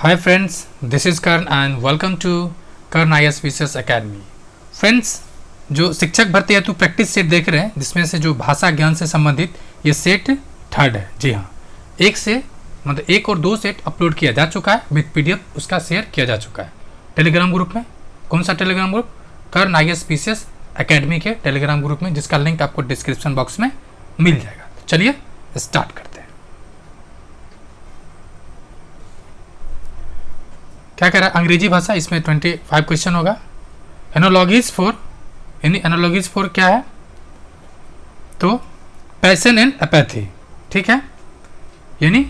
Hi friends, this is Karan and welcome to Karan IAS Research Academy. Friends, जो शिक्षक भर्ती हेतु practice set देख रहे हैं जिसमें से जो भाषा ज्ञान से संबंधित ये सेट थर्ड है। जी हाँ, एक और दो सेट अपलोड किया जा चुका है विद PDF उसका शेयर किया जा चुका है टेलीग्राम ग्रुप में। कौन सा टेलीग्राम ग्रुप? करण IAS PCS एकेडमी के टेलीग्राम ग्रुप में, जिसका लिंक आपको डिस्क्रिप्शन बॉक्स में मिल जाएगा। तो चलिए स्टार्ट करते हैं। क्या कह रहा है? अंग्रेजी भाषा, इसमें 25 क्वेश्चन होगा। एनालॉजीज फॉर क्या है? तो पैशन एंड एपैथी, ठीक है, यानी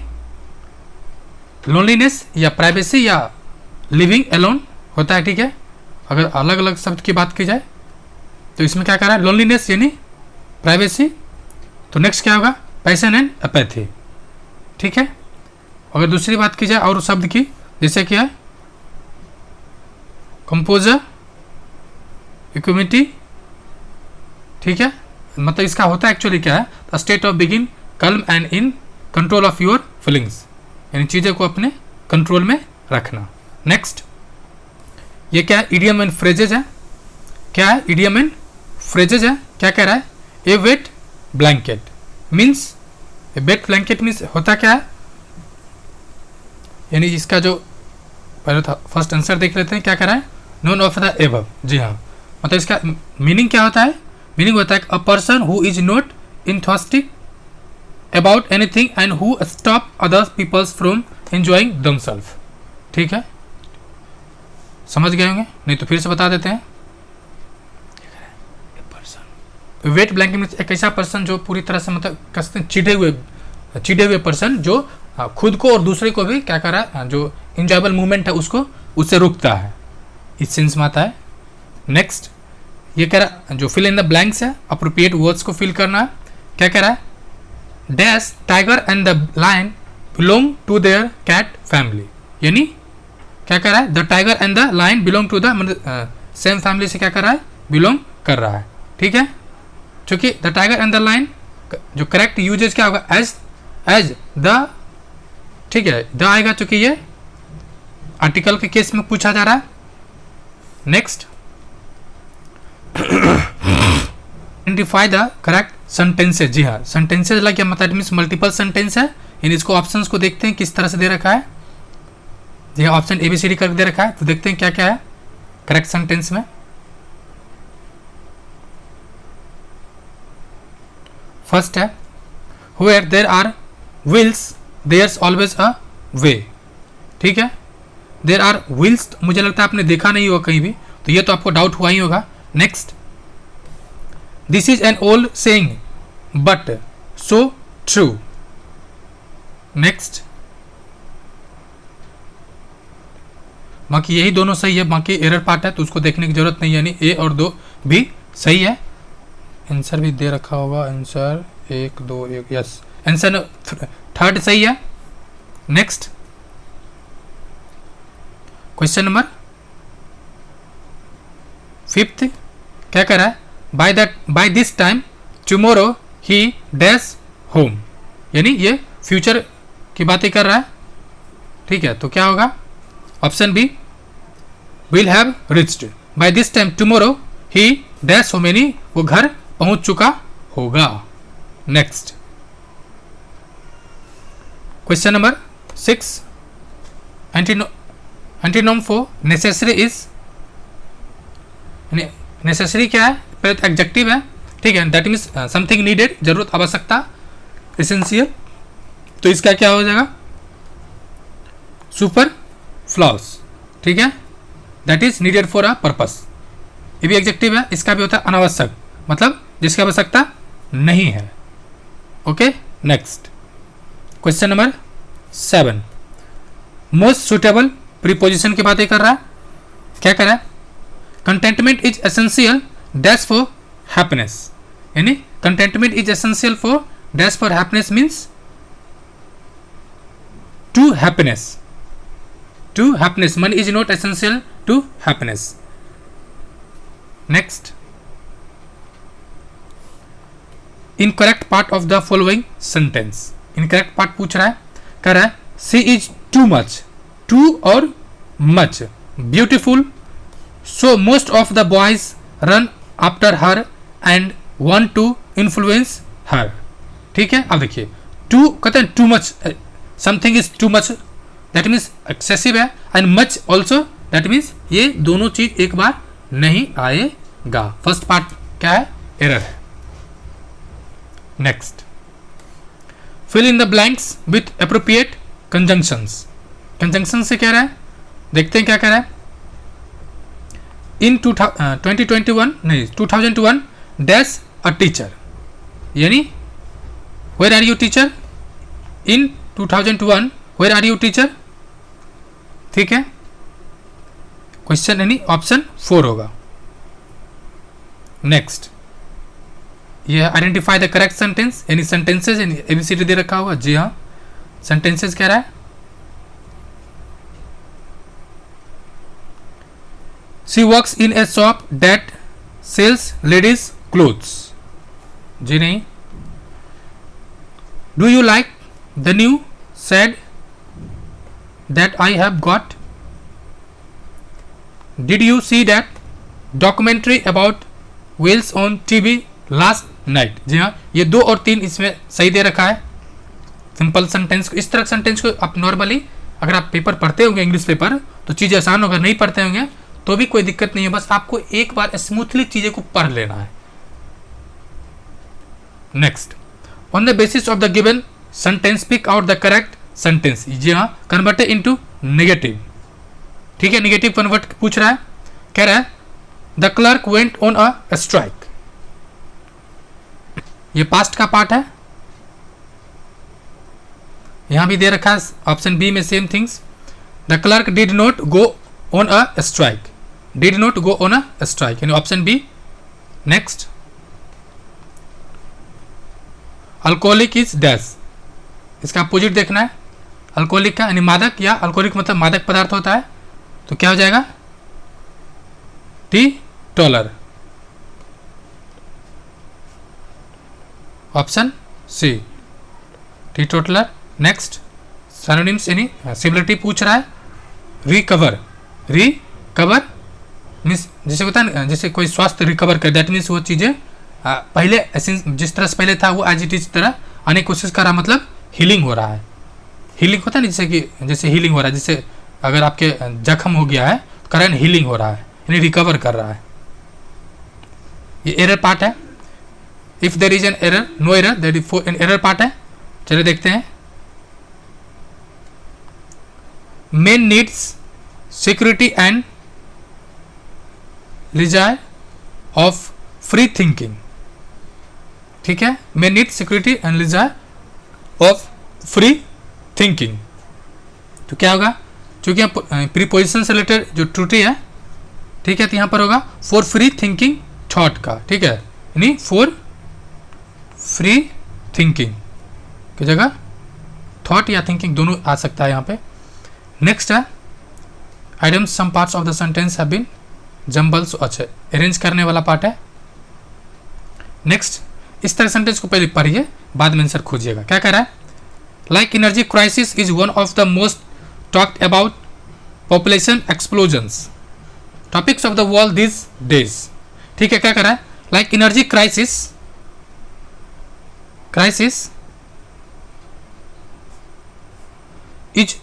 लोनलीनेस या प्राइवेसी या लिविंग एलोन होता है, ठीक है। अगर अलग अलग शब्द की बात की जाए तो इसमें क्या कह रहा है? लोनलीनेस यानी प्राइवेसी। तो नेक्स्ट क्या होगा? पैशन एंड एपैथी, ठीक है। अगर दूसरी बात की जाए और शब्द की, जैसे क्या है? कंपोजर, इक्विटी, ठीक है। मतलब इसका होता है एक्चुअली क्या है? द स्टेट ऑफ बिगिन calm and in control of your feelings, यानी चीज़ें को अपने कंट्रोल में रखना। नेक्स्ट, ये क्या है? इडियम एंड फ्रेजेज है। क्या है? इडियम एंड फ्रेजेज है। क्या कह रहा है? ए वेट ब्लैंकेट मीन्स, ए वेट ब्लैंकेट मीन्स होता क्या है? यानी इसका जो पहले था फर्स्ट आंसर देख लेते हैं। क्या कह रहा है? None of the above. जी हाँ, मतलब इसका मीनिंग क्या होता है? मीनिंग होता है a person who is not enthusiastic about anything and who stop other peoples from enjoying themselves, ठीक है। समझ गए होंगे? नहीं तो फिर से बता देते हैं। वेट ब्लैंकेट मीन्स एक ऐसा पर्सन जो पूरी तरह से मतलब कहते हैं चिढ़े हुए पर्सन, जो खुद को और दूसरे को भी क्या कर रहा है, जो इंजॉयबल मूवमेंट है उसको उससे रुकता है, इस सेंस में आता है। नेक्स्ट, ये कह रहा है जो फिल इन द ब्लैंक्स है, अप्रोप्रिएट वर्ड्स को फिल करना है। क्या कह रहा है? Dash tiger and the lion belong to their cat family, यानी क्या कह रहा है? The tiger and the lion belong to the same family से क्या कर रहा है? बिलोंग कर रहा है, ठीक है। क्योंकि the tiger and the lion जो करेक्ट यूजेज क्या होगा? एज द, ठीक है, द आएगा चूंकि ये आर्टिकल के केस में पूछा जा रहा है। Next, identify the correct sentences. जी हाँ, सेंटेंसेज लाइक मतलब मीन्स मल्टीपल सेंटेंस है। इन इसको ऑप्शंस को देखते हैं किस तरह से दे रखा है। जी हाँ, ऑप्शन ABCD करके दे रखा है, तो देखते हैं क्या क्या है करेक्ट सेंटेंस में। फर्स्ट है where there are wheels there's always a way, ठीक है। देयर आर व्हील्स, मुझे लगता है आपने देखा नहीं होगा कहीं भी, तो ये तो आपको डाउट हुआ ही होगा। Next, this is an old saying but so true. Next, बाकी यही दोनों सही है, बाकी एरर पार्ट है तो उसको देखने की जरूरत नहीं है, यानी A और 2 भी सही है। आंसर भी दे रखा होगा, आंसर 1 2 1, यस, आंसर थर्ड सही है। नेक्स्ट, क्वेश्चन नंबर 5, क्या कर रहा है? By this time tomorrow he dash home, यानी ये फ्यूचर की बातें कर रहा है, ठीक है। तो क्या होगा? Option B, will have reached by this time tomorrow he dash home, यानी वो घर पहुंच चुका होगा। Next, question number 6, antonym for necessary is, necessary क्या है? पहले तो एडजेक्टिव है, ठीक है, दैट मीन्स समथिंग नीडेड, जरूरत, आवश्यकता, एसेंशियल। तो इसका क्या हो जाएगा? सुपर फ्लॉस, ठीक है, that is needed for a purpose. ये भी एडजेक्टिव है, इसका भी होता है अनावश्यक, मतलब जिसकी आवश्यकता नहीं है। Okay, next, question number 7, most suitable preposition की बातें कर रहा है। क्या कर रहा है? Contentment is essential dash for happiness, यानी contentment is essential for dash for happiness means to happiness, money is not essential to happiness. Next, incorrect part of the following sentence. Incorrect part पूछ रहा है, कह रहा है she is too much too और much, beautiful, so most of the boys run after her and want to influence her. ठीक है, अब देखिए टू कहते हैं too much, something is too much that means excessive है, and much also that means ये दोनों चीज एक बार नहीं आएगा। फर्स्ट पार्ट क्या है, एरर है। Next, fill in the blanks with appropriate conjunctions. Conjunction से क्या रहा है, देखते हैं क्या कह रहा है। इन 2021 नहीं 2001 डैश अ टीचर, यानी where are you teacher, in 2001 where are you teacher. ठीक है, क्वेश्चन यानी ऑप्शन 4 होगा। नेक्स्ट, ये आइडेंटिफाई द करेक्ट सेंटेंस, यानी सेंटेंसेस एबीसीडी दे रखा होगा। जी हाँ, सेंटेंसेस कह रहा है she works in a shop that sells ladies clothes. जी नहीं। Do you like the new said that I have got, did you see that documentary about Wales on TV last night. जी हाँ, ये 2 और 3 इसमें सही दे रखा है। सिंपल सेंटेंस को, इस तरह सेंटेंस को आप नॉर्मली अगर आप पेपर पढ़ते होंगे इंग्लिश पेपर तो चीज़ आसान होगा, नहीं पढ़ते होंगे तो भी कोई दिक्कत नहीं है, बस आपको एक बार स्मूथली चीज़ें को पढ़ लेना है। Next, on the basis of the given sentence pick out the correct sentence. जी हाँ, कन्वर्टेड इनटू नेगेटिव। ठीक है, नेगेटिव कन्वर्ट पूछ रहा है, कह रहा है the clerk went on a strike. ये पास्ट का पार्ट है, यहां भी दे रखा है ऑप्शन बी में same things. The clerk did not go on a strike, did not go on a strike, यानी option B. Next, alcoholic is dash, इसका अपोजिट देखना है। अल्कोहलिक का यानी मादक, या अल्कोहलिक मतलब मादक पदार्थ होता है, तो क्या हो जाएगा teetotaller, option C teetotaller. Next, synonyms यानी सिमिलरिटी पूछ रहा है। रिकवर, रिकवर मीन्स जैसे होता है ना, जैसे कोई स्वास्थ्य रिकवर कर, दैट मीन्स वो चीज़ें पहले जिस तरह से पहले था वो एज इट इज तरह आने की कोशिश कर रहा, मतलब हीलिंग हो रहा है। हीलिंग होता है ना, जैसे कि जैसे हीलिंग हो रहा है, जैसे अगर आपके जख्म हो गया है तो करंट हीलिंग हो रहा है, यानी रिकवर कर रहा है। ये एरर पार्ट है। If there is an error, no error, that is an error part है। चलिए देखते हैं। Men needs security and desire of free thinking. ठीक है, men needs security and desire of free thinking, तो क्या होगा, चूंकि प्रीपोजिशन से रिलेटेड जो त्रुटि है, ठीक है, तो यहां पर होगा फॉर फ्री थिंकिंग थॉट का। ठीक है, यानी फॉर फ्री थिंकिंग की जगह थॉट या थिंकिंग दोनों आ सकता है यहाँ पे। नेक्स्ट है items some parts of the sentence have been jumbles, अच्छा अरेंज करने वाला पार्ट है। नेक्स्ट, इस तरह सेंटेंस को पहले पढ़िए, बाद में आंसर खोजिएगा। क्या कह रहा है, like energy crisis is one of the most talked about population explosions topics of the world this days. ठीक है, क्या कह रहा है, like energy crisis is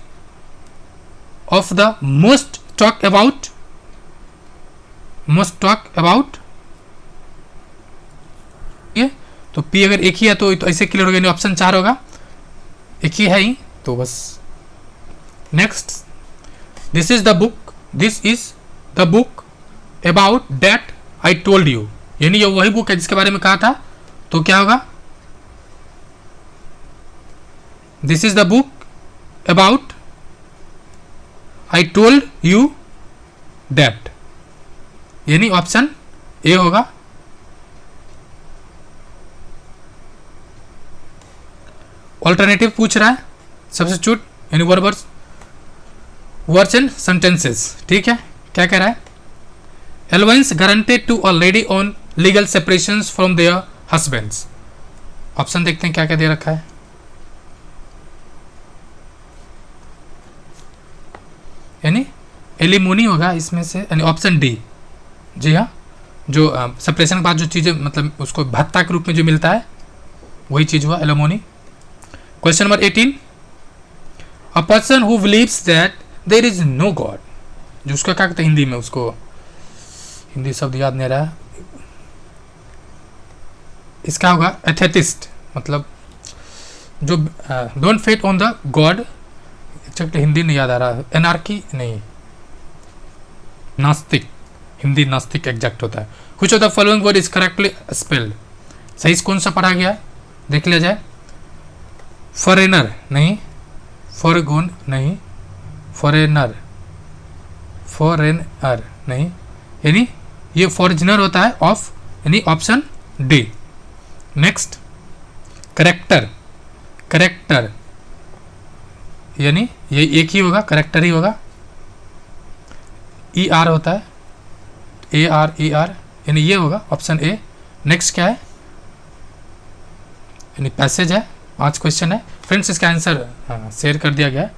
of the most talk about ये तो पी अगर एक ही है तो ऐसे क्लियर होगा, ऑप्शन 4 होगा, एक ही है ही तो बस। Next, this is the book about that I told you, यानी ये वही बुक है जिसके बारे में कहा था, तो क्या होगा, this is the book about I told you that, यानी ऑप्शन ए होगा। ऑल्टरनेटिव पूछ रहा है, सब्स्टिट्यूट यानी वर्ड्स एंड सेंटेंसेस। ठीक है, क्या कह रहा है, allowance guaranteed to a lady on legal separation from their husbands. Option देखते हैं क्या क्या दे रखा है। यानी एलिमोनी होगा इसमें से, यानी ऑप्शन डी। जी हाँ, जो सेपरेशन के बाद जो चीज़ें मतलब उसको भत्ता के रूप में जो मिलता है वही चीज़ हुआ alimony. Question number 18, a person who believes that there is no God, जो उसका क्या कहते हैं हिंदी में, उसको हिंदी शब्द याद नहीं रहा, इसका होगा एथेटिस्ट, मतलब जो don't faith on the God, actually Hindi नहीं याद आ रहा, एनार्की नहीं, नास्तिक, हिंदी नास्तिक एग्जैक्ट होता है। कुछ of the following word is correctly spelled, सही कौन सा पढ़ा गया है देख लिया जाए। फॉरेनर नहीं, फॉरगोन नहीं, फॉरेनर, फॉरेनर नहीं, यानी ये फॉरिजिनर होता है ऑफ, यानी option D. Next, character, character यानी ये एक ही होगा, करेक्टर ही होगा, ई आर होता है, ए आर ई आर, यानी ये होगा ऑप्शन ए। नेक्स्ट क्या है, यानी पैसेज है, 5 क्वेश्चन है फ्रेंड्स, इसका आंसर शेयर कर दिया गया है।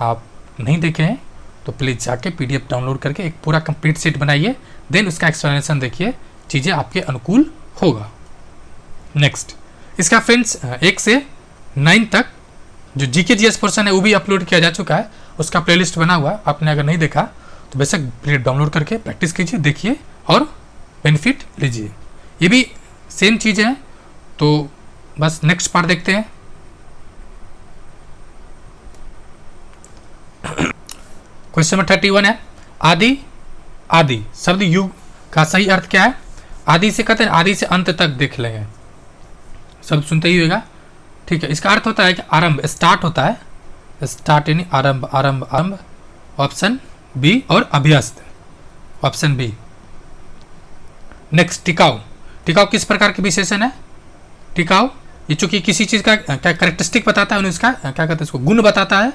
आप नहीं देखे हैं तो प्लीज़ जाके PDF डाउनलोड करके एक पूरा कंप्लीट सेट बनाइए, देन उसका एक्सप्लेनेशन देखिए, चीज़ें आपके अनुकूल होगा। नेक्स्ट, इसका फ्रेंड्स 1 से 9 तक जो GK GS पोर्शन है वो भी अपलोड किया जा चुका है, उसका प्लेलिस्ट बना हुआ है, आपने अगर नहीं देखा तो बेशक PDF डाउनलोड करके प्रैक्टिस कीजिए, देखिए और बेनिफिट लीजिए। ये भी सेम चीज़ें हैं, तो बस नेक्स्ट पार्ट देखते हैं। क्वेश्चन नंबर 31 है, आदि, आदि शब्द युग का सही अर्थ क्या है। आदि से कहते हैं आदि से अंत तक देख लेंगे, शब्द सुनते ही होगा, ठीक है। इसका अर्थ होता है कि आरंभ, स्टार्ट होता है, स्टार्ट यानी आरंभ, आरंभ, आरंभ, ऑप्शन बी, और अभ्यस्त, ऑप्शन बी। नेक्स्ट, टिकाऊ, टिकाऊ किस प्रकार के विशेषण है। टिकाऊ ये चूंकि किसी चीज़ का क्या करेक्टरिस्टिक बताता है, उसका क्या कहते हैं, उसको गुण बताता है,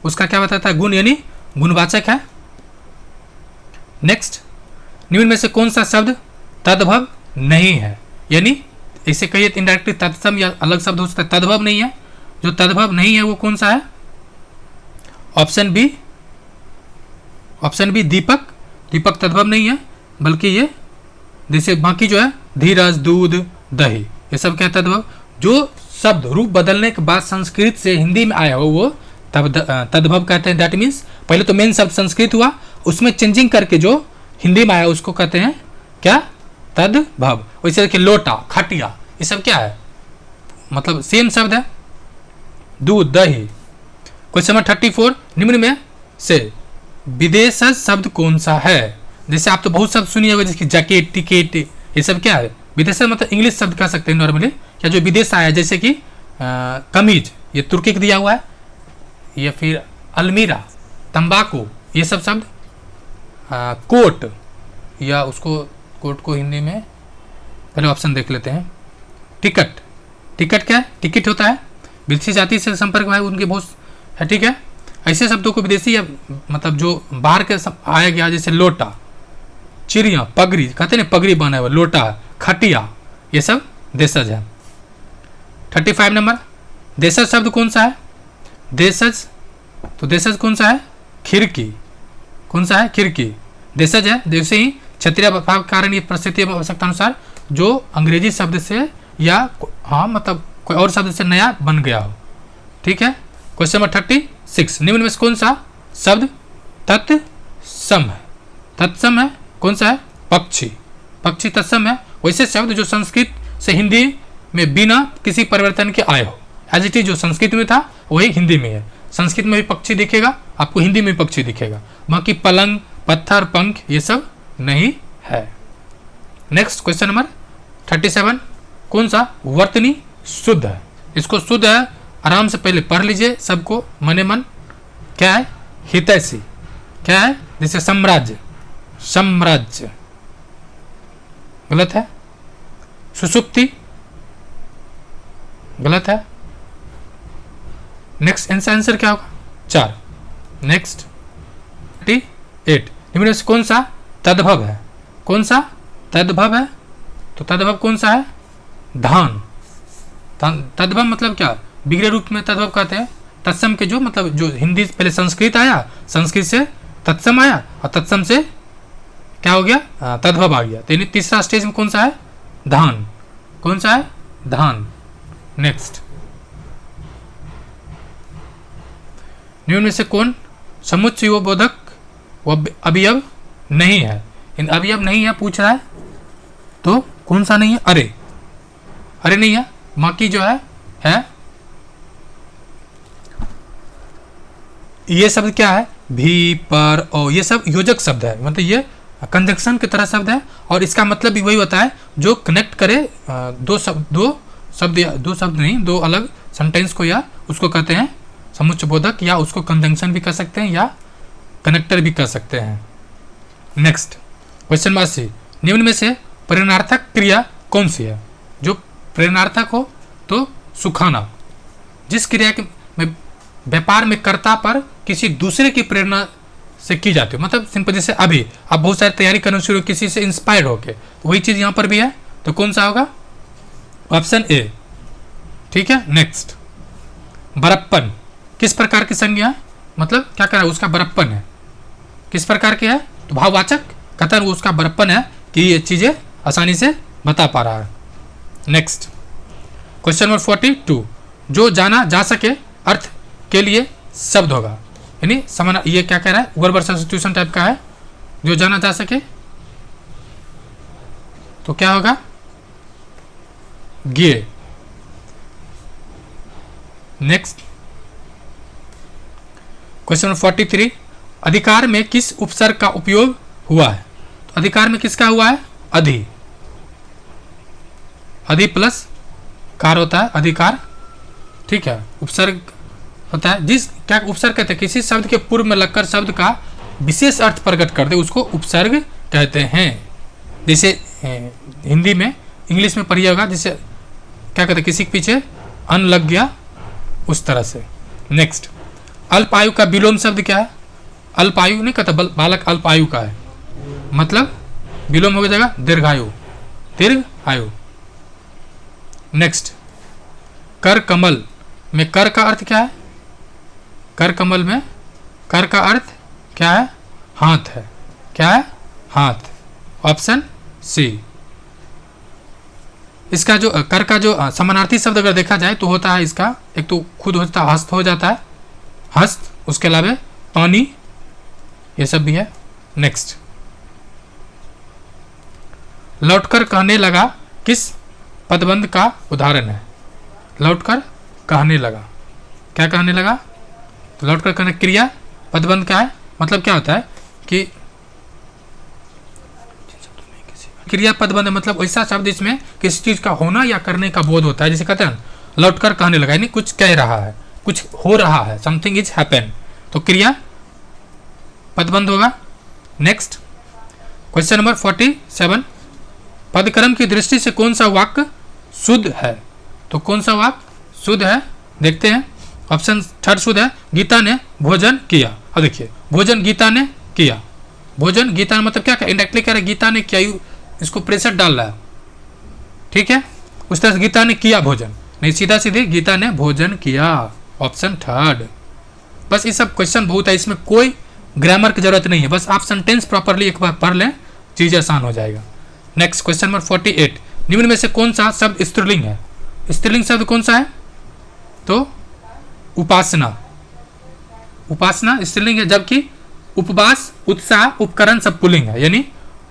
उसका क्या बताता है, गुण, यानी गुणवाचक है। नेक्स्ट, निम्न में से कौन सा शब्द तद्भव नहीं है, यानी इसे कहिए इनडायरेक्टली तत्सम या अलग शब्द हो सकता है, तद्भव नहीं है, जो तद्भव नहीं है वो कौन सा है, ऑप्शन बी, ऑप्शन बी दीपक, दीपक तद्भव नहीं है, बल्कि ये जैसे बाकी जो है धीरज, दूध, दही, ये सब क्या तद्भव, जो शब्द रूप बदलने के बाद संस्कृत से हिंदी में आया हो वो तद्भव कहते हैं। दैट मीन्स पहले तो मेन शब्द संस्कृत हुआ, उसमें चेंजिंग करके जो हिंदी में आया उसको कहते हैं क्या, तद्भव। वैसे देखिए लोटा, खटिया, ये सब क्या है, मतलब सेम शब्द है, दूध, दही। क्वेश्चन नंबर 34, निम्न में से विदेशज शब्द कौन सा है। जैसे आप तो बहुत शब्द सुनिए होगा, जैसे जैकेट, टिकेट, ये सब क्या है, विदेशज मतलब इंग्लिश शब्द कह सकते हैं नॉर्मली, या जो विदेश आया, जैसे कि कमीज, ये तुर्की का दिया हुआ है, या फिर अलमीरा, तंबाकू, ये सब शब्द, कोट, या उसको कोट को हिंदी में पहले ऑप्शन देख लेते हैं, टिकट, टिकट क्या है, टिकट होता है, विदेशी जाति से संपर्क है उनके बहुत है, ठीक है। ऐसे शब्दों को विदेशी या मतलब जो बाहर के आया गया, जैसे लोटा, चिड़िया, पगड़ी, कहते हैं पगड़ी बना हुआ, लोटा, खटिया, ये सब देशज है। 35 नंबर, देशज शब्द कौन सा है, देशज, तो देशज कौन सा है, खिड़की, कौन सा है, खिड़की, देशज है। जैसे ही क्षेत्रीय भाव के कारण ये परिस्थिति आवश्यकता अनुसार जो अंग्रेजी शब्द से या हाँ मतलब कोई और शब्द से नया बन गया हो, ठीक है। क्वेश्चन नंबर 36, निम्न में से कौन सा शब्द तत्सम है, तत्सम है, कौन सा है, पक्षी, पक्षी तत्सम है। वैसे शब्द जो संस्कृत से हिंदी में बिना किसी परिवर्तन के आए हो, एज इट इज जो संस्कृत में था वही हिंदी में है, संस्कृत में भी पक्षी दिखेगा आपको, हिंदी में भी पक्षी दिखेगा, बाकी पलंग, पत्थर, पंख, ये सब नहीं है। नेक्स्ट क्वेश्चन नंबर 37, कौन सा वर्तनी शुद्ध है, इसको शुद्ध है आराम से पहले पढ़ लीजिए सबको मने मन, क्या है, हितैषी, क्या है, जैसे साम्राज्य, साम्राज्य गलत है, सुसुप्ति गलत है। नेक्स्ट आंसर क्या होगा, 4। नेक्स्ट 38, निम्न में से कौन सा तद्भव है, कौन सा तद्भव है, तो तद्भव कौन सा है, धान, तद्भव मतलब क्या, बिगड़े रूप में तद्भव कहते हैं, तत्सम के जो मतलब जो हिंदी पहले संस्कृत आया, संस्कृत से तत्सम आया और तत्सम से क्या हो गया, तद्भव आ गया। तो यानी तीसरा स्टेज में कौन सा है, धान। कौन सा है, धान। नेक्स्ट, निम्न में से कौन समुच्चय व बोधक व अवयव नहीं है। इन अवयव नहीं है पूछ रहा है, तो कौन सा नहीं है, अरे, अरे नहीं है। बाकी जो है ये शब्द क्या है, भी, पर, ओ, ये सब योजक शब्द है, मतलब ये कंजंक्शन की तरह शब्द है। और इसका मतलब भी वही होता है जो कनेक्ट करे दो शब्द नहीं, दो अलग सेंटेंस को, या उसको कहते हैं समुच्चय बोधक, या उसको कंजंक्शन भी कह सकते हैं या कनेक्टर भी कह सकते हैं। नेक्स्ट क्वेश्चन नंबर 80, निम्न में से प्रेरणार्थक क्रिया कौन सी है। जो प्रेरणार्थक हो तो सुखाना, जिस क्रिया के में व्यापार में कर्ता पर किसी दूसरे की प्रेरणा से की जाती है, मतलब सिंपल जैसे अभी आप बहुत सारी तैयारी करना शुरू किसी से इंस्पायर्ड होके, तो वही चीज यहाँ पर भी है, तो कौन सा होगा, ऑप्शन ए। ठीक है। नेक्स्ट, बड़प्पन किस प्रकार की संज्ञा है, मतलब क्या कह रहा है, उसका बड़प्पन है, किस प्रकार की है, तो भाववाचक कथन उसका बड़प्पन है कि ये चीजें आसानी से बता पा रहा है। नेक्स्ट क्वेश्चन नंबर 42, जो जाना जा सके अर्थ के लिए शब्द होगा, यानी समान, ये क्या कह रहा है, वर्ब सब्स्टिट्यूशन टाइप का है, जो जाना जा सके तो क्या होगा, गे। नेक्स्ट क्वेश्चन नंबर 43, अधिकार में किस उपसर्ग का उपयोग हुआ है। तो अधिकार में किसका हुआ है, अधि, अधि प्लस कार होता है अधिकार। ठीक है। उपसर्ग होता है जिस, क्या उपसर्ग कहते हैं, किसी शब्द के पूर्व में लगकर शब्द का विशेष अर्थ प्रकट कर दे उसको उपसर्ग कहते हैं। जैसे हिंदी में, इंग्लिश में पढ़िए होगा, जैसे क्या कहते हैं, किसी के पीछे अन्न लग गया, उस तरह से। नेक्स्ट, अल्पायु का विलोम शब्द क्या है, अल्पायु नहीं कहता, बालक अल्पायु का है, मतलब विलोम हो जाएगा दीर्घायु, दीर्घ आयु। नेक्स्ट, कर कमल में कर का अर्थ क्या है, कर कमल में कर का अर्थ क्या है, हाथ है, क्या है, हाथ, ऑप्शन सी। इसका जो कर का जो समानार्थी शब्द अगर देखा जाए तो होता है इसका, एक तो खुद होता है हस्त हो जाता है, हस्त, उसके अलावा पानी, ये सब भी है। नेक्स्ट, लौटकर कहने लगा किस पदबंध का उदाहरण है, लौटकर कहने लगा, क्या कहने लगा, तो लौटकर कहने क्रिया पदबंध का है, मतलब क्या होता है कि क्रिया पदबंध मतलब ऐसा शब्द जिसमें किसी चीज का होना या करने का बोध होता है, जैसे कहते हैं लौटकर कहने लगा, यानी कुछ कह रहा है, कुछ हो रहा है, समथिंग इज हैपन, तो क्रिया पदबंध होगा। नेक्स्ट क्वेश्चन नंबर 47, पदक्रम की दृष्टि से कौन सा वाक्य शुद्ध है, तो कौन सा वाक्य शुद्ध है, देखते हैं। ऑप्शन थर्ड शुद्ध है, गीता ने भोजन किया। और देखिए, भोजन गीता ने किया, भोजन गीता ने मतलब क्या, इंडायरेक्टली कह रहा है गीता ने किया, इसको प्रेशर डाल रहा है। ठीक है, उस तरह से गीता ने किया भोजन, नहीं सीधा सीधे गीता ने भोजन किया, ऑप्शन थर्ड। बस ये सब क्वेश्चन बहुत है, इसमें कोई ग्रामर की जरूरत नहीं है, बस आप सेंटेंस प्रॉपरली एक बार पढ़ लें, चीज आसान हो जाएगा। नेक्स्ट क्वेश्चन नंबर 48, निम्न में से कौन सा शब्द स्त्रीलिंग है, स्त्रीलिंग शब्द कौन सा है, तो उपासना, उपासना स्त्रीलिंग है, जबकि उपवास, उत्साह, उपकरण सब पुल्लिंग है, यानी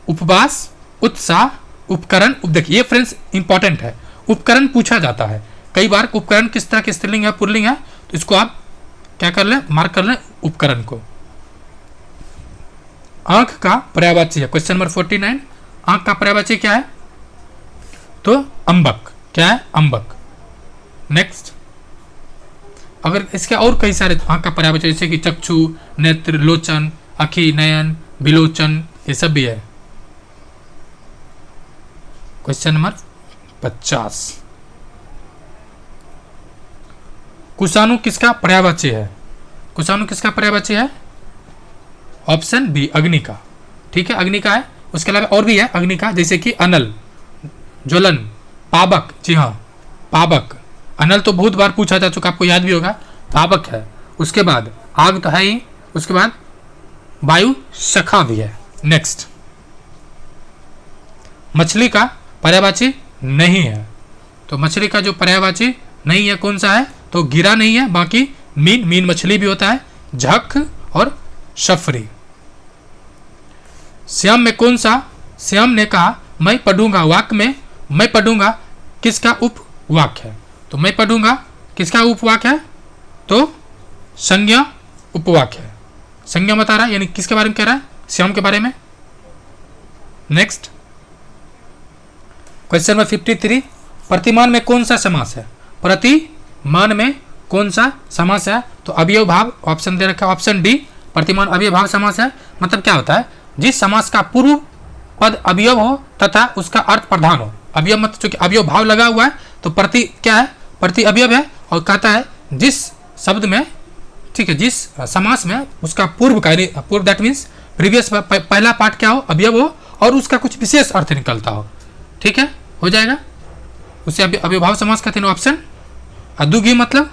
उपवास, उत्साह, उपकरण। देखिए ये फ्रेंड्स इंपॉर्टेंट है, उपकरण पूछा जाता है कई बार, उपकरण किस तरह के स्त्रीलिंग है पुल्लिंग है, तो इसको आप क्या कर लें, मार्क कर लें उपकरण को। आंख का पर्यायवाची है, क्वेश्चन नंबर 49, आंख का पर्यायवाची क्या है, तो अंबक, क्या है, अंबक। नेक्स्ट, अगर इसके और कई सारे आंख का पर्यायवाची जैसे कि चक्षु, नेत्र, लोचन, अखी, नयन, विलोचन, ये सब भी है। क्वेश्चन नंबर 50, कुशाणु किसका पर्यायवाची है, कुशाणु किसका पर्यायवाची है, ऑप्शन बी अग्नि का। ठीक है, अग्नि का है, उसके अलावा और भी है अग्नि का, जैसे कि अनल, ज्वलन, पावक, जी हाँ पावक, अनल तो बहुत बार पूछा जा चुका, आपको याद भी होगा, पावक है। उसके बाद आग तो है ही, उसके बाद वायु सखा भी है। नेक्स्ट, मछली का पर्यायवाची नहीं है, तो मछली का जो पर्यायवाची नहीं है कौन सा है, तो गिरा नहीं है, बाकी मीन, मीन मछली भी होता है, झक और शफरी। श्याम में कौन सा, श्याम ने कहा मैं पढ़ूंगा, वाक्य में मैं पढ़ूंगा किसका उपवाक्य है, तो मैं पढ़ूंगा किसका उपवाक्य है, तो संज्ञा उपवाक्य है। संज्ञा बता रहा है, यानी किसके बारे में कह रहा है, श्याम के बारे में। नेक्स्ट, क्वेश्चन नंबर 53, प्रतिमान में कौन सा समास है, प्रतिमान में कौन सा समास है, तो अवयव भाव ऑप्शन दे रखा है, ऑप्शन डी प्रतिमान अवयव भाव समास है। मतलब क्या होता है, जिस समास का पूर्व पद अवयव हो तथा उसका अर्थ प्रधान हो। अवयव मतलब चूंकि अवयव भाव लगा हुआ है तो प्रति क्या है, प्रति अवयव है, और कहता है जिस शब्द में, ठीक है, जिस समास में उसका पूर्व का, पूर्व दैट मीन्स प्रीवियस पहला पार्ट क्या हो, अवयव हो, और उसका कुछ विशेष अर्थ निकलता हो। ठीक है, हो जाएगा, उसे अव्यभाव समास कहते हैं। ऑप्शन दुग्गी मतलब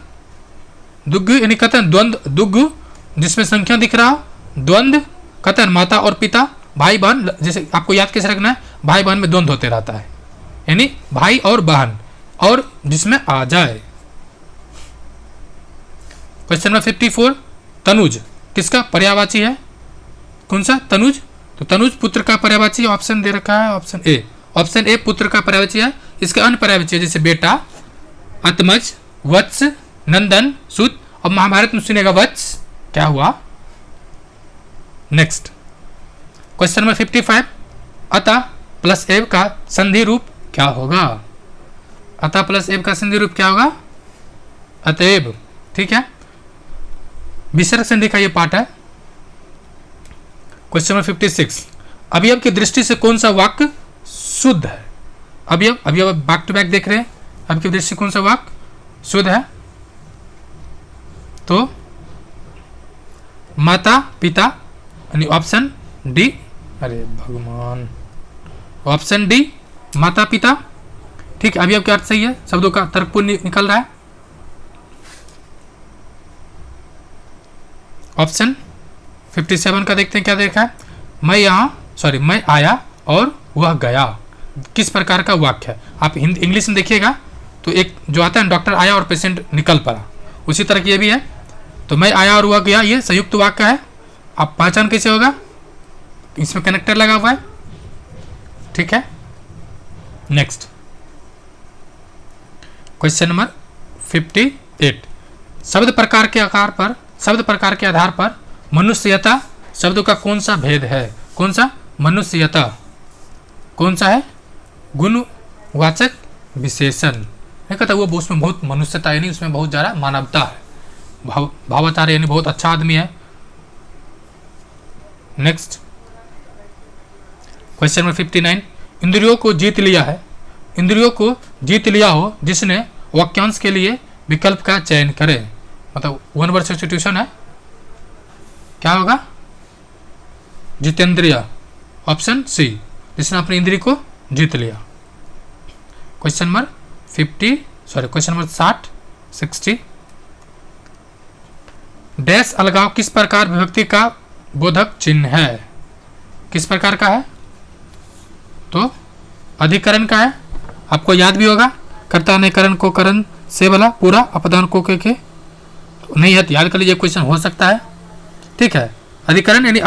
दुग्ग यानी कथन द्वंद्व, दुग्ग जिसमें संख्या दिख रहा हो, द्वंद्व कथन माता और पिता, भाई बहन, जैसे आपको याद कैसे रखना है, भाई बहन में द्वंद्व होते रहता है, यानी भाई और बहन, और जिसमें आ जाए। क्वेश्चन नंबर 54, तनुज किसका पर्यायवाची है, कौन सा, तनुज, तो तनुज पुत्र का पर्यायवाची ऑप्शन दे रखा है, ऑप्शन ए, ऑप्शन ए पुत्र का पर्यायवाची है। इसके अन्य पर्यायवाची है जैसे बेटा, अतमज, वत्स, नंदन, सुत, और महाभारत में सुनेगा वत्स, क्या हुआ। नेक्स्ट, क्वेश्चन नंबर 55, अतः प्लस एव का संधि रूप क्या होगा, अतः प्लस एव का संधि रूप क्या होगा, अतएव। ठीक है, विसर्ग संधि का ये पार्ट है। क्वेश्चन नंबर 56, अवयव की दृष्टि से कौन सा वाक्य शुद्ध है, अवयव, अवयव बैक टू बैक देख रहे हैं, अवयव की दृष्टि से कौन सा वाक्य शुद्ध है, तो माता पिता, यानी ऑप्शन डी, अरे भगवान, ऑप्शन डी माता पिता। ठीक है, अवयव का अर्थ सही है, शब्दों का तर्कपूर्ण निकल रहा है। ऑप्शन 57 का देखते हैं क्या देखा है, मैं आया और वह गया, किस प्रकार का वाक्य है। आप हिंदी इंग्लिश में देखिएगा तो एक जो आता है डॉक्टर आया और पेशेंट निकल पड़ा, उसी तरह की ये भी है। तो मैं आया और वह गया, ये संयुक्त वाक्य है। आप पहचान कैसे होगा, इसमें कनेक्टर लगा हुआ है। ठीक है, नेक्स्ट, क्वेश्चन नंबर 58, शब्द प्रकार के आकार पर, शब्द प्रकार के आधार पर मनुष्यता शब्द का कौन सा भेद है, कौन सा, मनुष्यता कौन सा है, गुणवाचक विशेषण। नहीं कहता वो उसमें बहुत मनुष्यता, यानी उसमें बहुत ज़्यादा मानवता है, भावाचार, यानी बहुत अच्छा आदमी है। नेक्स्ट, क्वेश्चन नंबर 59, इंद्रियों को जीत लिया है, इंद्रियों को जीत लिया हो जिसने वाक्यांश के लिए विकल्प का चयन करे, मतलब वन वर्ड सब्स्टिट्यूशन है, क्या होगा, जितेंद्रिय, ऑप्शन सी, जिसने अपनी इंद्रिय को जीत लिया। Question number question number 60 dash अलगाव किस प्रकार विभक्ति का बोधक चिन्ह है, किस प्रकार का है, तो अधिकरण का है। आपको याद भी होगा, कर्ता ने करण को करण से वाला पूरा अपदान को के नहीं है, याद कर लीजिए, क्वेश्चन हो सकता है। ठीक है, अधिकरण यानी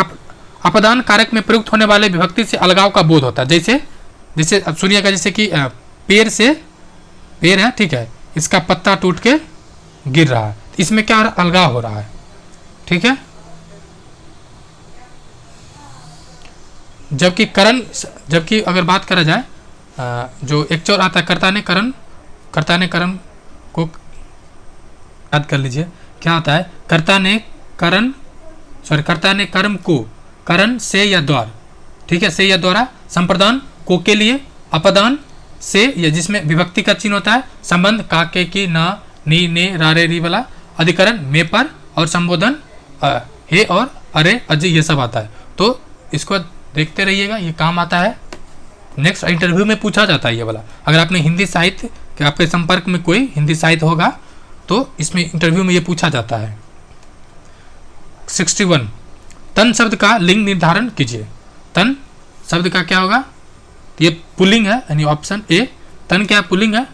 अपदान कारक में प्रयुक्त होने वाले विभक्ति से अलगाव का बोध होता है। जैसे अब सुनिएगा, जैसे कि पेड़ से, पेड़ है, ठीक है, इसका पत्ता टूट के गिर रहा है, इसमें क्या अलगाव हो रहा है। ठीक है, जबकि अगर बात करा जाए, जो एक चौर आता है, कर्ता ने करण को याद कर लीजिए, क्या होता है, कर्ता ने कर्म को करण से या द्वार, ठीक है, से या द्वारा, संप्रदान को के लिए, अपदान से या जिसमें विभक्ति का चिन्ह होता है, संबंध का के की ना नी ने रारे री वाला, अधिकरण में पर, और संबोधन हे और अरे अजय, ये सब आता है। तो इसको देखते रहिएगा, ये काम आता है। नेक्स्ट इंटरव्यू में पूछा जाता है ये वाला, अगर आपने हिंदी साहित्य के आपके संपर्क में कोई हिंदी साहित्य होगा तो इसमें इंटरव्यू में ये पूछा जाता है। 61 तन शब्द का लिंग निर्धारण कीजिए। तन शब्द का क्या होगा? ये पुल्लिंग है, यानी ऑप्शन ए तन क्या पुल्लिंग है।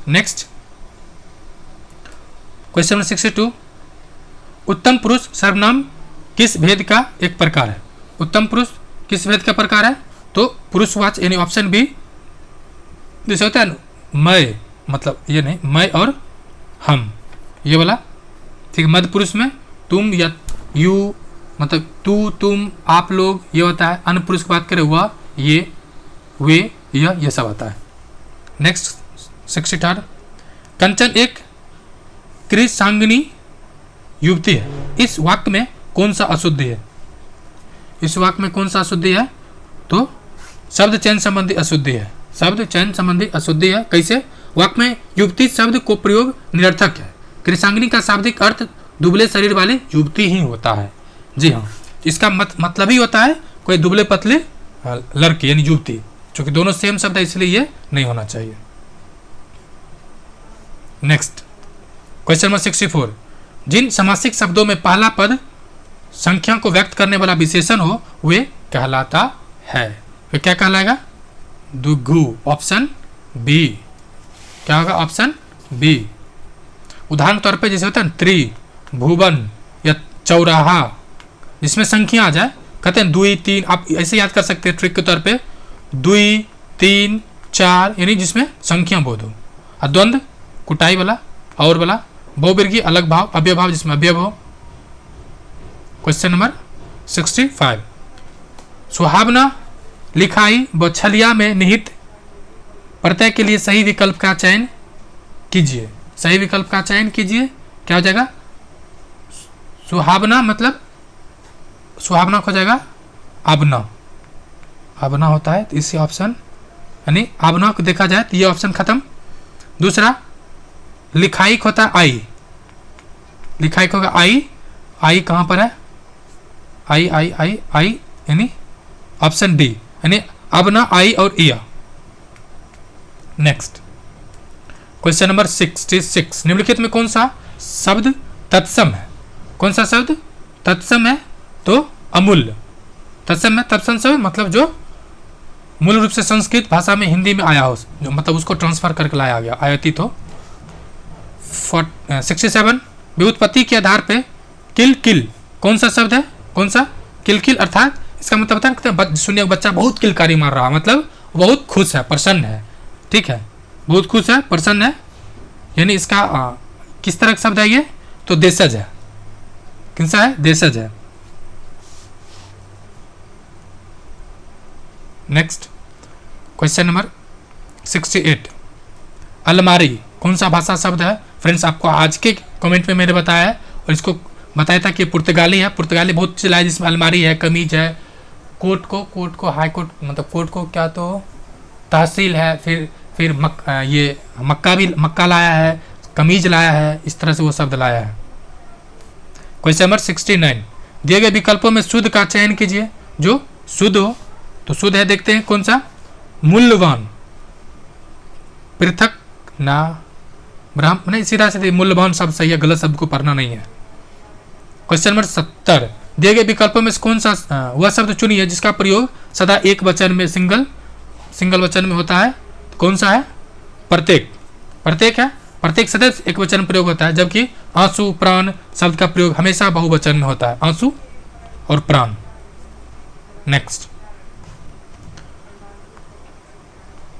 नेक्स्ट क्वेश्चन नंबर 62, उत्तम पुरुष सर्वनाम किस भेद का एक प्रकार है? उत्तम पुरुष किस भेद का प्रकार है? तो पुरुषवाचक यानी ऑप्शन बी, जैसे होता है ना मैं, मतलब ये नहीं, मैं और हम, ये वाला, ठीक है। मध्य पुरुष में तुम या यू, मतलब तू, तुम, आप लोग, ये होता है। अन्य पुरुष की बात करें वह, ये, वे, यह, ये सब आता है। नेक्स्ट 63, कंचन एक कृषांगिनी युवती है, इस वाक्य में कौन सा अशुद्धि है? इस वाक्य में कौन सा अशुद्धि है? तो शब्द चयन संबंधी अशुद्धि है। शब्द चयन संबंधी अशुद्धि है। कैसे? वाक्य में युवती शब्द को प्रयोग निरर्थक है। कृषांगिनी का शाब्दिक अर्थ दुबले शरीर वाली युवती ही होता है। जी हाँ, इसका मतलब ही होता है कोई दुबले पतले लड़की यानी युवती, क्योंकि दोनों सेम शब्द है इसलिए ये नहीं होना चाहिए। नेक्स्ट क्वेश्चन नंबर 64, जिन समासिक शब्दों में पहला पद संख्या को व्यक्त करने वाला विशेषण हो वे कहलाता है। वे क्या कहलाएगा? दुग्गु, ऑप्शन बी। क्या होगा? Option B. उदाहरण तौर पे जैसे होता है त्रि, भुवन या चौराहा, जिसमें संख्या आ जाए, कहते हैं 2, 3, आप ऐसे याद कर सकते हैं ट्रिक के तौर पे, 2, 3, 4, यानी जिसमें संख्या बोध हो। और द्वंद्व कुटाई वाला और वाला, बहुवर्गीय अलग भाव, अव्यय भाव जिसमें अव्यय हो। क्वेश्चन नंबर 65, सुहावना, लिखाई व छलिया में निहित प्रत्यय के लिए सही विकल्प का चयन कीजिए। सही विकल्प का चयन कीजिए। क्या हो जाएगा? सुहावना मतलब सुहावना हो जाएगा आबना, आबना होता है, तो इसी ऑप्शन यानी आबना को देखा जाए तो ये ऑप्शन खत्म। दूसरा लिखाई होता है आई, लिखाई होगा आई, आई कहाँ पर है? आई आई आई आई यानी ऑप्शन डी, यानी अबना, आई और इया। नेक्स्ट क्वेश्चन नंबर 66, निम्नलिखित में कौन सा शब्द तत्सम है? कौन सा शब्द तत्सम है? तो अमूल्य। तत्सम है, तत्सम शब्द मतलब जो मूल रूप से संस्कृत भाषा में हिंदी में आया हो, जो मतलब उसको ट्रांसफर करके लाया गया, आयतित हो। 67, व्युत्पत्ति के आधार पे किल किल कौन सा शब्द है? कौन सा? किल किल अर्थात इसका मतलब होता है सुनिए, बच्चा बहुत किलकारी मार रहा है, मतलब बहुत खुश है, प्रसन्न है, ठीक है, बहुत खुश है, प्रसन्न है, यानी इसका किस तरह का शब्द है ये? तो देशज है। किन सा है? देशज है। नेक्स्ट क्वेश्चन नंबर 68, अलमारी कौन सा भाषा शब्द है? फ्रेंड्स, आपको आज के कमेंट में मैंने बताया है और इसको बताया था कि पुर्तगाली है। पुर्तगाली बहुत चला है, जिसमें अलमारी है, कमीज है, कोर्ट को हाई कोर्ट, मतलब कोर्ट को क्या तो तहसील है, फिर ये मक्का लाया है, कमीज लाया है, इस तरह से वो शब्द लाया है। क्वेश्चन नंबर 69, दिए गए विकल्पों में शुद्ध का चयन कीजिए जो शुद्ध हो। तो शुद्ध है, देखते हैं कौन सा? मूल्यवान, पृथक ना ब्राह्मण, नहीं सीधा सीधे मूल्यवान शब्द सही है, गलत शब्द को पढ़ना नहीं है। क्वेश्चन नंबर 70, दिए गए विकल्पों में कौन सा वह शब्द चुनिए जिसका प्रयोग सदा एक वचन में सिंगल वचन में होता है? तो कौन सा है? प्रत्येक। प्रत्येक है, प्रत्येक सदैव एक वचन में प्रयोग होता है, जबकि आंसू प्राण शब्द का प्रयोग हमेशा बहुवचन में होता है, आंसू और प्राण। नेक्स्ट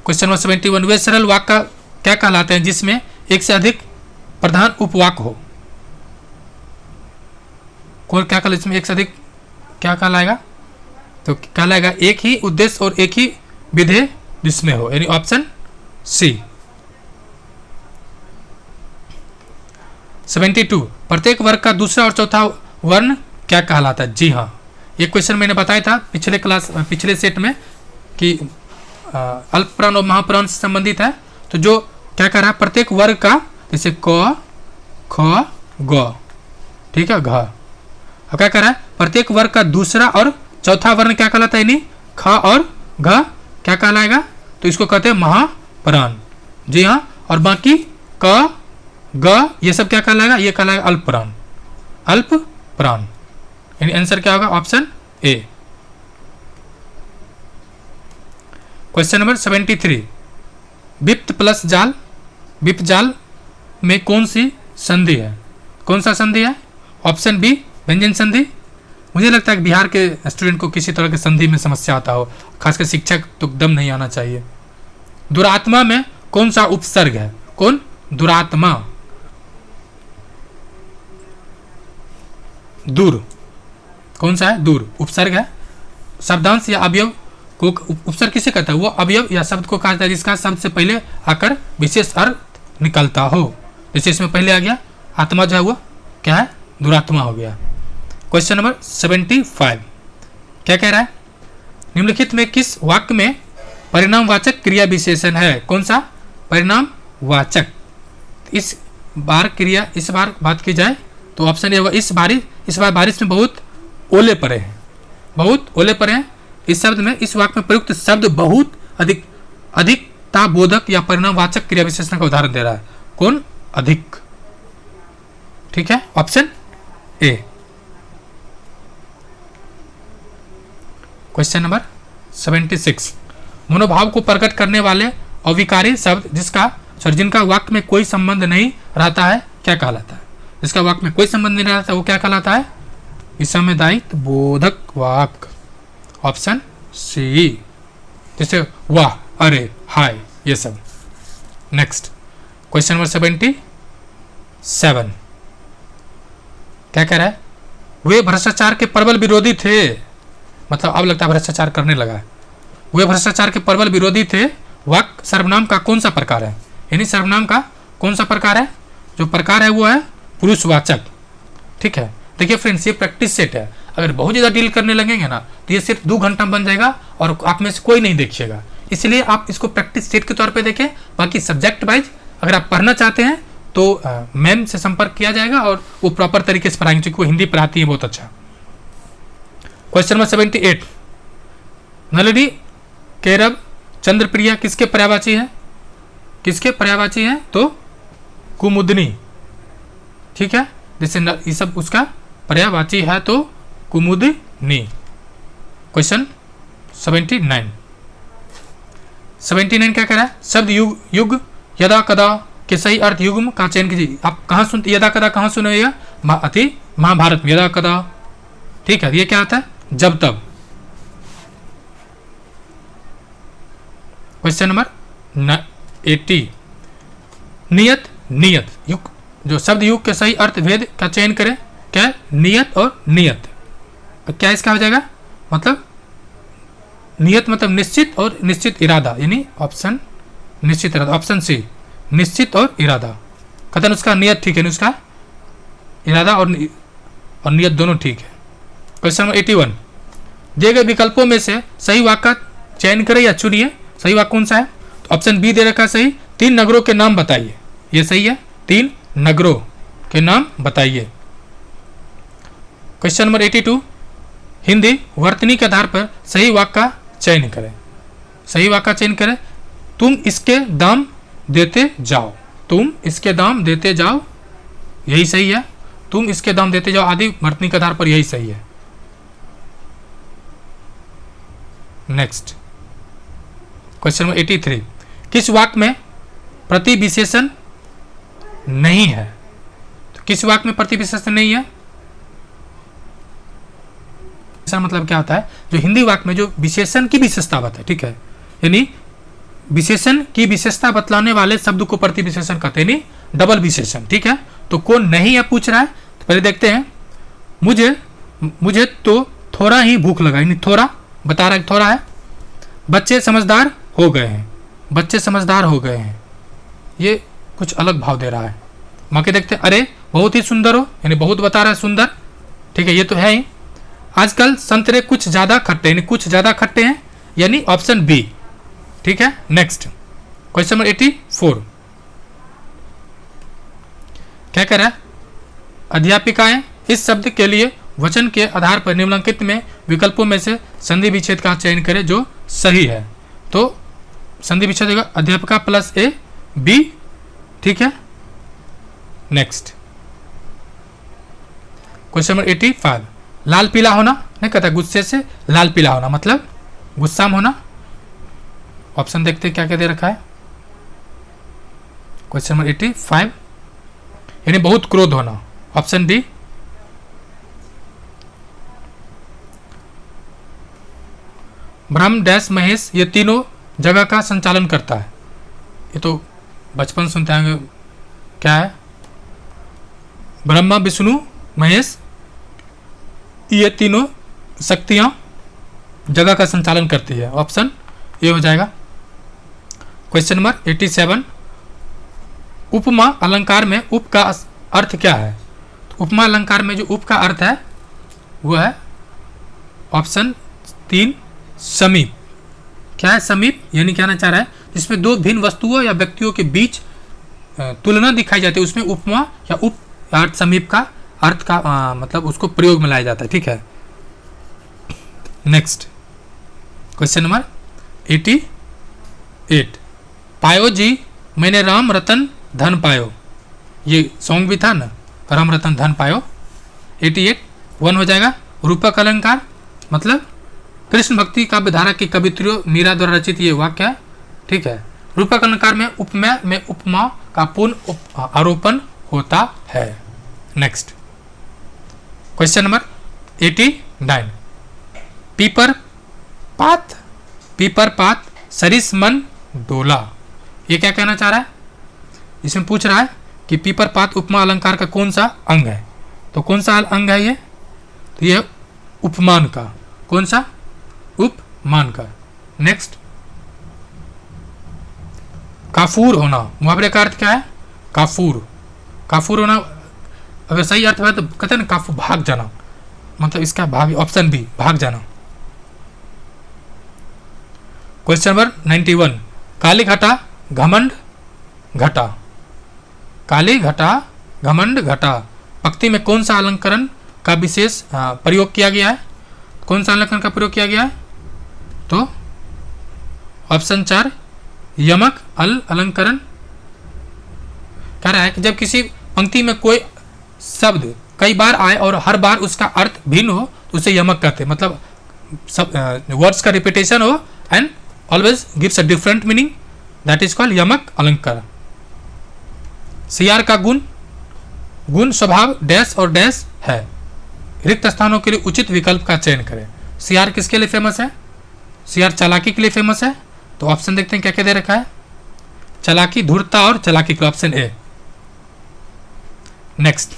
क्वेश्चन नंबर 71, वे सरल वाक्य क्या कहलाते हैं जिसमें एक से अधिक प्रधान उपवाक्य हो? कौन क्या कहलाएगा? इसमें एक से अधिक क्या कहलाएगा? तो कहलाएगा एक ही उद्देश्य और एक ही विधेय जिसमें हो, यानी ऑप्शन सी। 72, प्रत्येक वर्ग का दूसरा और चौथा वर्ण क्या कहलाता है? जी हाँ, ये क्वेश्चन मैंने बताया था पिछले सेट में कि अल्प प्राण और महाप्राण से संबंधित है। तो जो क्या कह रहा है? प्रत्येक वर्ग का, जैसे क, ख, ग, ठीक है, घ। अब क्या कह रहा है? प्रत्येक वर्ग का दूसरा और चौथा वर्ण क्या कहलाता है? यानी ख और घ क्या कहलाएगा? तो इसको कहते हैं महाप्राण। जी हाँ, और बाकी क, ग, ये सब क्या कहलाएगा? ये कहलाएगा अल्प प्राण, अल्प प्राण। यानी आंसर क्या होगा? Option A. क्वेश्चन नंबर 73, विप्त प्लस जाल, विप्त जाल में कौन सी संधि है? कौन सा संधि है? ऑप्शन बी व्यंजन संधि। मुझे लगता है कि बिहार के स्टूडेंट को किसी तरह की संधि में समस्या आता हो, खासकर शिक्षक तो दम नहीं आना चाहिए। दुरात्मा में कौन सा उपसर्ग है? कौन? दुरात्मा। दूर कौन सा है? दूर उपसर्ग है। शब्दांश या अवयव को उपसर्ग किसे कहता है? वो अवयव या शब्द को कहता है जिसका शब्द से पहले आकर विशेष अर्थ निकलता हो। जैसे इसमें पहले आ गया आत्मा, जो है वो क्या है? दुरात्मा हो गया। क्वेश्चन नंबर 75 क्या कह रहा है? निम्नलिखित में किस वाक्य में परिणामवाचक क्रिया विशेषण है? कौन सा? परिणामवाचक। इस बार बात की जाए तो ऑप्शन ए होगा इस बार बारिश में बहुत ओले पड़े हैं। बहुत ओले पड़े हैं, इस शब्द में, इस वाक्य में प्रयुक्त शब्द बहुत अधिकता बोधक या परिणामवाचक क्रिया विशेषण का उदाहरण दे रहा है। कौन? अधिक। ठीक है, ऑप्शन ए। क्वेश्चन नंबर 76, मनोभाव को प्रकट करने वाले अविकारी शब्द जिनका वाक्य में कोई संबंध नहीं रहता है क्या कहलाता है? जिसका वाक्य में कोई संबंध नहीं रहता वो क्या कहलाता है? विसंवेदित बोधक वाक्य। Option C. जैसे वाह, अरे, हाय, ये सब। नेक्स्ट क्वेश्चन नंबर 77 क्या कह रहा है? वे भ्रष्टाचार के प्रबल विरोधी थे। मतलब अब लगता है भ्रष्टाचार करने लगा है। वे भ्रष्टाचार के प्रबल विरोधी थे। वाक्य सर्वनाम का कौन सा प्रकार है? यानी सर्वनाम का कौन सा प्रकार है? जो प्रकार है वो है पुरुषवाचक। ठीक है, देखिए फ्रेंड्स, ये प्रैक्टिस सेट है। अगर बहुत ज़्यादा डील करने लगेंगे ना तो ये सिर्फ 2 घंटा बन जाएगा और आप में से कोई नहीं देखिएगा। इसलिए आप इसको प्रैक्टिस सेट के तौर पे देखें। बाकी सब्जेक्ट वाइज अगर आप पढ़ना चाहते हैं तो मैम से संपर्क किया जाएगा और वो प्रॉपर तरीके से पढ़ाएंगे, क्योंकि वो हिंदी पढ़ाती है बहुत अच्छा। क्वेश्चन नंबर 78, नलिनी केरब चंद्रप्रिया किसके पर्यायवाची है? किसके पर्यायवाची है? तो कुमुदनी। ठीक है, जैसे ये सब उसका पर्यायवाची है तो कुमुदनी। क्वेश्चन 79 क्या कह रहा है? शब्द युग यदा कदा के सही अर्थ युग्म का चयन कीजिए। आप कहाँ सुनते? यदा कदा कहाँ सुने? महाभारत में यदा कदा। ठीक है, ये क्या आता है? जब तब। क्वेश्चन नंबर 80, नियत युग, जो शब्द युग के सही अर्थ भेद का चयन करें। क्या है? नियत और नियत। क्या इसका हो जाएगा? मतलब नियत मतलब निश्चित और निश्चित इरादा, यानी ऑप्शन निश्चित इरादा। ऑप्शन सी निश्चित और इरादा। कथन उसका नियत ठीक है, उसका इरादा और नियत दोनों ठीक है। क्वेश्चन नंबर 81, दिए गए विकल्पों में से सही वाक्य का चयन करें या चुनिए। सही वाक्य कौन सा है? तो ऑप्शन बी दे रखा है सही, 3 नगरों के नाम बताइए। ये सही है, 3 नगरों के नाम बताइए। क्वेश्चन नंबर 82, हिंदी वर्तनी के आधार पर सही वाक्य का चयन करें। सही वाक्य का चयन करें। तुम इसके दाम देते जाओ। तुम इसके दाम देते जाओ, यही सही है। तुम इसके दाम देते जाओ आदि वर्तनी के आधार पर यही सही है। नेक्स्ट क्वेश्चन नंबर 83, किस वाक्य में प्रतिविशेषण नहीं है? तो किस वाक्य में प्रतिविशेषण नहीं है? इसका मतलब क्या होता है? जो हिंदी वाक्य में जो विशेषण की विशेषता बताए, ठीक है, यानी विशेषण की विशेषता बतलाने वाले शब्द को प्रतिविशेषण कहते हैं, यानी डबल विशेषण। ठीक है, तो कौन नहीं है पूछ रहा है, तो पहले देखते हैं। मुझे तो थोड़ा ही भूख लगा, यानी थोड़ा बता रहा है, थोड़ा है। बच्चे समझदार हो गए हैं। बच्चे समझदार हो गए हैं, ये कुछ अलग भाव दे रहा है। बाकी देखते हैं, अरे बहुत ही सुंदर हो, यानी बहुत बता रहा है सुंदर। ठीक है, ये तो है ही। आजकल संतरे कुछ ज़्यादा खट्टे, यानी कुछ ज़्यादा खट्टे हैं, यानी ऑप्शन बी। ठीक है, नेक्स्ट क्वेश्चन नंबर 84 क्या कह रहा है? अध्यापिकाएं इस शब्द के लिए वचन के आधार पर निम्नलिखित में विकल्पों में से संधि विच्छेद का चयन करें जो सही है। तो संधि विच्छेद होगा अध्यापिका प्लस ए बी। ठीक है, नेक्स्ट क्वेश्चन नंबर 85, लाल पीला होना नहीं कहता, गुस्से से लाल पीला होना मतलब गुस्सा में होना। ऑप्शन देखते हैं क्या क्या दे रखा है। क्वेश्चन नंबर 85 यानी बहुत क्रोध होना। Option B. Brahma dash Mahesh ये तीनों जगह का संचालन करता है। ये तो बचपन सुनते हैं, क्या है? ब्रह्मा विष्णु महेश ये तीनों शक्तियां जगह का संचालन करती है। ऑप्शन ए हो जाएगा। क्वेश्चन नंबर 87 उपमा अलंकार में उप का अर्थ क्या है? तो उपमा अलंकार में जो उप का अर्थ है वो है ऑप्शन 3 समीप। क्या है समीप? यानी कहना चाह रहा है जिसमें दो भिन्न वस्तुओं या व्यक्तियों के बीच तुलना दिखाई जाती है, उसमें उपमा या उप अर्थ समीप का अर्थ का मतलब उसको प्रयोग में लाया जाता है। ठीक है, नेक्स्ट क्वेश्चन नंबर 88 पायो जी मैंने राम रतन धन पायो, ये सॉन्ग भी था ना, राम रतन धन पायो। 88 1 हो जाएगा। रूपक अलंकार मतलब कृष्ण भक्ति काव्य धारा की कवित्रियों नीरा द्वारा रचित ये वाक्य है। ठीक है, रूपक अलंकार में उपमेय में उपमा का पूर्ण आरोपण होता है। नेक्स्ट क्वेश्चन नंबर 89 पीपर पात सरिस मन डोला, ये क्या कहना चाह रहा है? इसमें पूछ रहा है कि पीपर पात उपमा अलंकार का कौन सा अंग है? तो कौन सा अंग है ये? तो ये उपमान का। कौन सा? उपमान का। नेक्स्ट काफूर होना, मुहावरे का अर्थ क्या है? काफूर होना अगर सही अर्थ है तो कहते हैं ना काफू भाग जाना, मतलब इसका भाग। ऑप्शन बी भाग जाना। क्वेश्चन नंबर 91 काली घटा घमंड घटा, काली घटा घमंड घटा पंक्ति में कौन सा अलंकरण का विशेष प्रयोग किया गया है? कौन सा अलंकरण का प्रयोग किया गया है? तो ऑप्शन 4 यमक अल अलंकरण। कह रहा है कि जब किसी पंक्ति में कोई शब्द कई बार आए और हर बार उसका अर्थ भिन्न हो तो उसे यमक कहते हैं, मतलब सब वर्ड्स का रिपीटेशन हो and always gives a different meaning, that is called यमक अलंकार। सीआर का गुण स्वभाव डैश और डैश है, रिक्त स्थानों के लिए उचित विकल्प का चयन करें। सीआर किसके लिए फेमस है? सीआर चालाकी के लिए फेमस है। तो ऑप्शन देखते हैं क्या क्या दे रखा है। चालाकी, धूर्तता और चालाकी के option A. Next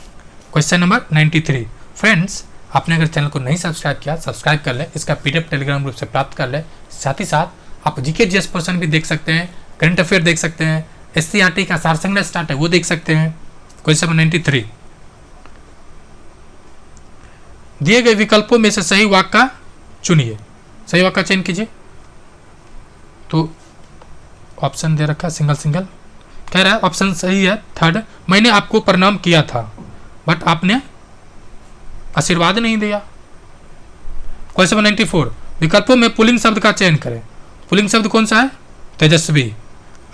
question number 93 friends, आपने अगर चैनल को नहीं सब्सक्राइब किया सब्सक्राइब कर ले, इसका पीडीएफ टेलीग्राम ग्रुप से प्राप्त कर ले। साथ ही साथ आप जीके जीएस पर्सन भी देख सकते हैं, करंट अफेयर देख सकते हैं, एससीईआरटी का सार संग्रह स्टार्ट है वो देख सकते हैं। क्वेश्चन नंबर 93 दिए गए विकल्पों में से सही वाक्य का चुनिए, सही वाक्य का चयन कीजिए। तो ऑप्शन दे रखा सिंगल कह रहा है ऑप्शन सही है थर्ड, मैंने आपको प्रणाम किया था बट आपने आशीर्वाद नहीं दिया। क्वेश्चन नंबर 94 विकल्पों में पुल्लिंग शब्द का चयन करें। पुल्लिंग शब्द कौन सा है? तेजस्वी।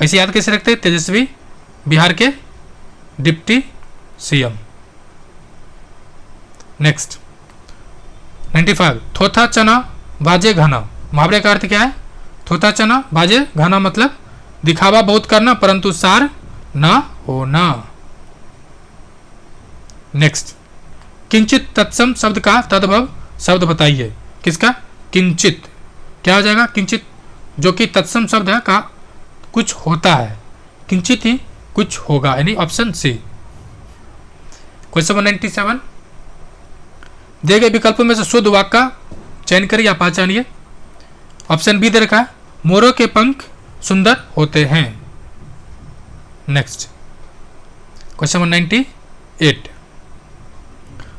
ऐसे याद कैसे रखते हैं? तेजस्वी बिहार के डिप्टी सीएम। नेक्स्ट 95 थोथा चना बाजे घना, मुहावरे का अर्थ क्या है? थोथा चना बाजे घना मतलब दिखावा बहुत करना परंतु सार ना होना। नेक्स्ट किंचित तत्सम शब्द का तद्भव शब्द बताइए। किसका? किंचित। क्या हो जाएगा? किंचित जो कि तत्सम शब्द है का कुछ होता है, किंचित ही कुछ होगा, यानी ऑप्शन सी। क्वेश्चन 97 दिए गए विकल्पों में से शुद्ध वाक्य का चयन करिए या पहचानिए। ऑप्शन बी दे रखा है मोरों के पंख सुंदर होते हैं। नेक्स्ट क्वेश्चन नंबर 98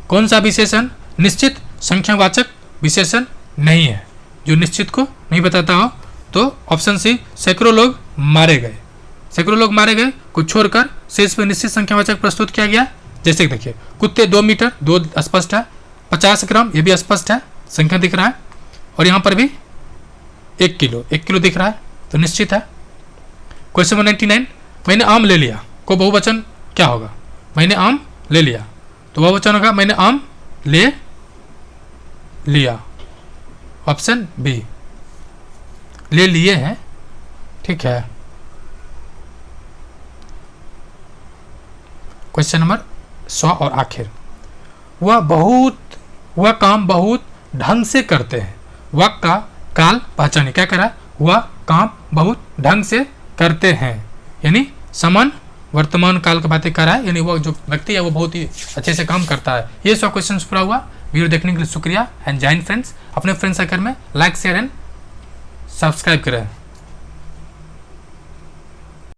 कौन सा विशेषण निश्चित संख्यावाचक विशेषण नहीं है? जो निश्चित को नहीं बताता हो तो ऑप्शन सी सैकड़ों लोग मारे गए। सैकड़ों लोग मारे गए को छोड़कर शेष पे निश्चित संख्यावाचक प्रस्तुत किया गया। जैसे देखिए कुत्ते 2 मीटर 2 स्पष्ट है, 50 ग्राम ये भी स्पष्ट है, संख्या दिख रहा है, और यहाँ पर भी 1 किलो दिख रहा है तो निश्चित है। क्वेश्चन नंबर 99 मैंने आम ले लिया को बहुवचन क्या होगा? मैंने आम ले लिया तो बहुवचन होगा मैंने आम ले लिया, ऑप्शन बी, ले लिए हैं। ठीक है, क्वेश्चन नंबर 100 और आखिर, वह काम बहुत ढंग से करते हैं। वक्त का काल पहचानिए, क्या करा, वह काम बहुत ढंग से करते हैं, यानी समान वर्तमान काल की बातें कर रहा है, यानी वो जो व्यक्ति है वो बहुत ही अच्छे से काम करता है। ये 100 क्वेश्चन पूरा हुआ। वीडियो देखने के लिए शुक्रिया एंड जय हिंद फ्रेंड्स। अपने फ्रेंड सर्कल में लाइक शेयर एंड सब्सक्राइब करें।